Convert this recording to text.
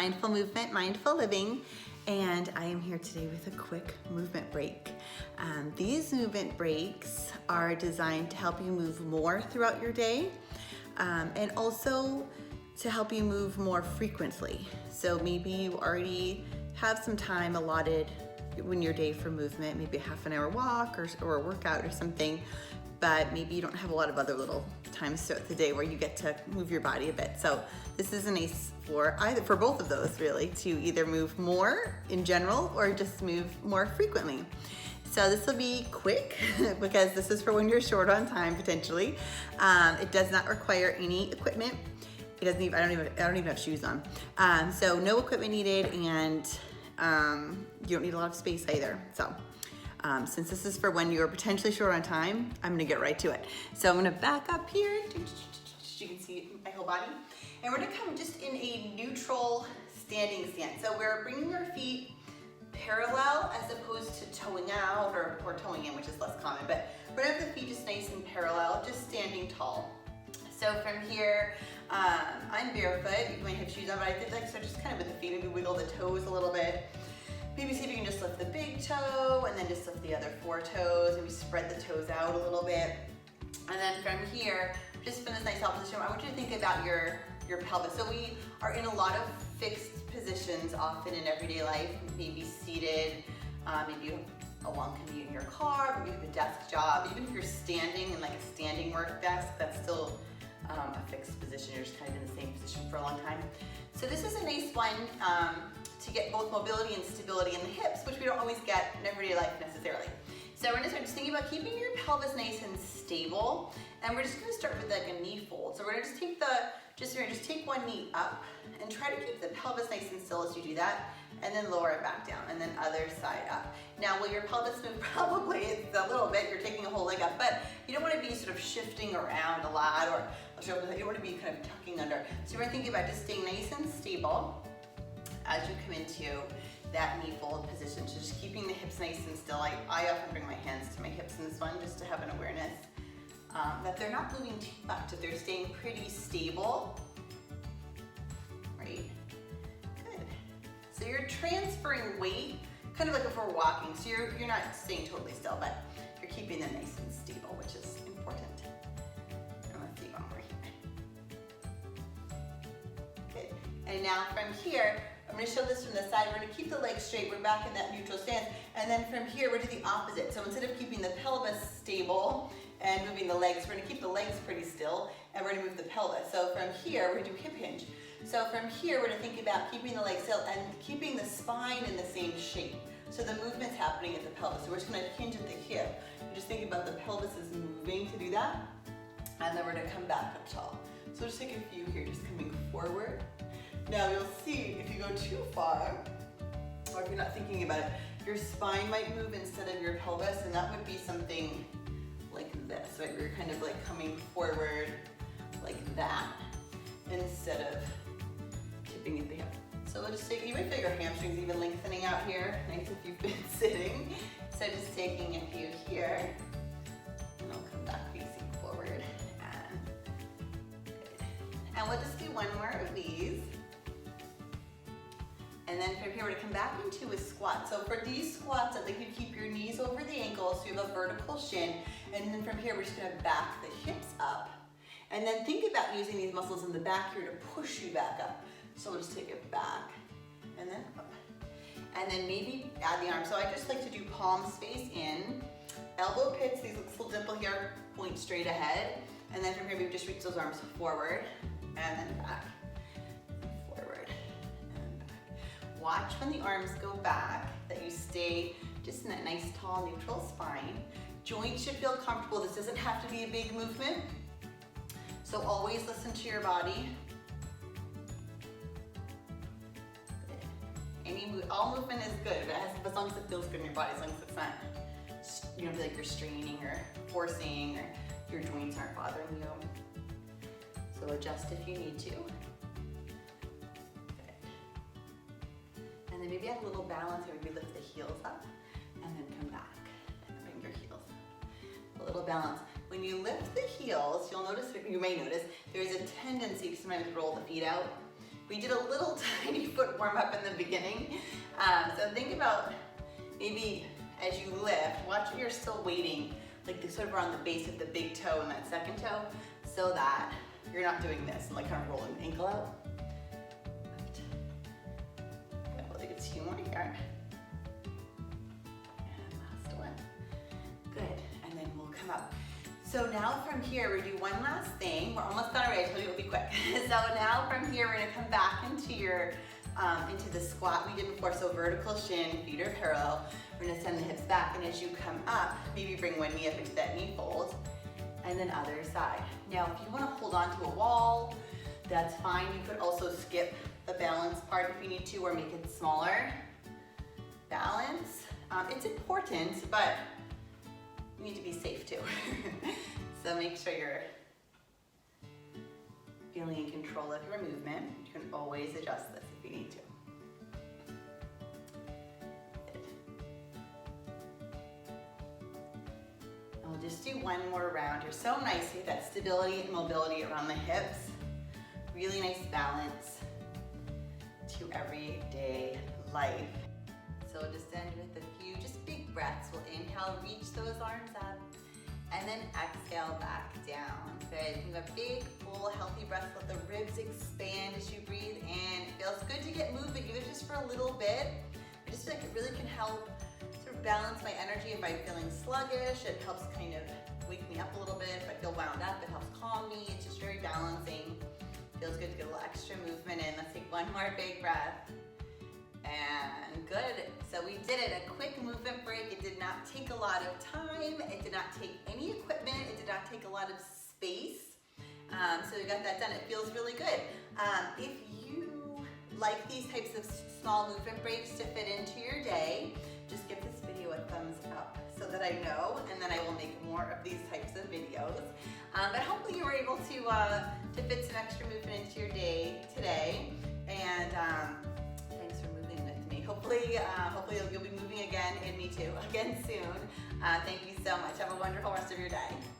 Mindful Movement, Mindful Living, and I am here today with a quick movement break. These movement breaks are designed to help you move more throughout your day and also to help you move more frequently. So maybe you already have some time allotted in your day for movement, maybe a half an hour walk or a workout or something, but maybe you don't have a lot of other little times throughout the day where you get to move your body a bit. So this is nice for both of those really, to either move more in general or just move more frequently. So this will be quick because this is for when you're short on time potentially. It does not require any equipment. It doesn't even, I don't even have shoes on. So no equipment needed, and you don't need a lot of space either. So since this is for when you're potentially short on time, I'm gonna get right to it. So I'm gonna back up here. You can see my whole body. And we're gonna come just in a neutral standing stance. So we're bringing our feet parallel as opposed to toeing out or toeing in, which is less common, but we're gonna have the feet just nice and parallel, just standing tall. So from here, I'm barefoot. You might have shoes on, but I did so just kind of with the feet, maybe wiggle the toes a little bit. Maybe see if you can just lift the big toe and then just lift the other 4 toes. Maybe spread the toes out a little bit. And then from here, just from this nice tall position, I want you to think about your pelvis. So we are in a lot of fixed positions often in everyday life, maybe seated, maybe you have a long commute in your car, maybe you have a desk job. Even if you're standing in like a standing work desk, that's still a fixed position. You're just kind of in the same position for a long time. So this is a nice one to get both mobility and stability in the hips, which we don't always get in everyday life necessarily. So we're gonna start just thinking about keeping your pelvis nice and stable, and we're just gonna start with like a knee fold. So we're gonna just take one knee up and try to keep the pelvis nice and still as you do that, and then lower it back down, and then other side up. Now, will your pelvis move? Probably it's a little bit. You're taking a whole leg up, but you don't want to be sort of shifting around a lot, or you don't want to be kind of tucking under. So we're thinking about just staying nice and stable as you come into that knee fold position. So just keeping the hips nice and still. I often bring my hands to my hips in this one just to have an awareness that they're not moving too much, that they're staying pretty stable, right? Good. So you're transferring weight, kind of like if we're walking. So you're not staying totally still, but you're keeping them nice and stable, which is important. And let's see one more here. Good. And now from here, I'm going to show this from the side. We're going to keep the legs straight. We're back in that neutral stance. And then from here, we're going to do the opposite. So instead of keeping the pelvis stable and moving the legs, we're going to keep the legs pretty still, and we're going to move the pelvis. So from here, we're going to do hip hinge. So from here, we're going to think about keeping the legs still and keeping the spine in the same shape. So the movement's happening at the pelvis. So we're just going to hinge at the hip. You're just thinking about the pelvis is moving to do that. And then we're going to come back up tall. So just take a few here, just coming forward. Now you'll see if you go too far, or if you're not thinking about it, your spine might move instead of your pelvis, and that would be something like this, right? We're kind of like coming forward like that instead of tipping at the hip. So we'll just take, you might feel your hamstrings even lengthening out here, nice if you've been sitting. So just taking a few here, and I'll come back facing forward. And we'll just do one more of these. And then from here, we're gonna come back into a squat. So for these squats, I'd like you to keep your knees over the ankles so you have a vertical shin. And then from here, we're just gonna back the hips up. And then think about using these muscles in the back here to push you back up. So we'll just take it back and then up. And then maybe add the arms. So I just like to do palm space in, elbow pits, these little dimple here, point straight ahead. And then from here, we just reach those arms forward and then back. Watch when the arms go back that you stay just in that nice tall neutral spine. Joints should feel comfortable. This doesn't have to be a big movement. So always listen to your body. All movement is good, but as long as it feels good in your body, as long as it's not, you don't feel like you're straining or forcing or your joints aren't bothering you. So adjust if you need to. And then maybe add a little balance here. Maybe lift the heels up and then come back and bring your heels up. A little balance. When you lift the heels, you'll notice, you may notice, there's a tendency to sometimes roll the feet out. We did a little tiny foot warm up in the beginning. So think about maybe as you lift, watch when you're still waiting, like sort of around the base of the big toe and that second toe, so that you're not doing this and like kind of rolling the ankle out. Good, we'll take a few more here. And last one. Good, and then we'll come up. So now from here, we do one last thing. We're almost done already, I told you it would be quick. So now from here, we're gonna come back into your, into the squat we did before. So vertical shin, feet are parallel. We're gonna send the hips back, and as you come up, maybe bring one knee up into that knee fold, and then other side. Now, if you wanna hold on to a wall, that's fine. You could also skip the balance part if you need to, or make it smaller. Balance, it's important, but you need to be safe too. So make sure you're feeling in control of your movement. You can always adjust this if you need to. Good. And we'll just do one more round. You're so nice. You have that stability and mobility around the hips. Really nice balance to everyday life. So we'll just end with a few just big breaths. We'll inhale, reach those arms up, and then exhale back down. Good. You have a big, full, healthy breath. Let the ribs expand as you breathe in. It feels good to get moving, even just for a little bit. I just feel like it really can help sort of balance my energy if I'm feeling sluggish. It helps kind of wake me up a little bit. If I feel wound up, it helps calm me. It's just very balancing. Feels good to get a little extra movement in. Let's take one more big breath. And good. So we did it, a quick movement break. It did not take a lot of time. It did not take any equipment. It did not take a lot of space. So we got that done. It feels really good. If you like these types of small movement breaks to fit into your day, just give this video a thumbs up so that I know, and then I will make more of these types of videos. But hopefully you were able to fit some extra movement into your day today. And thanks for moving with me. Hopefully you'll be moving again, and me too, again soon. Thank you so much. Have a wonderful rest of your day.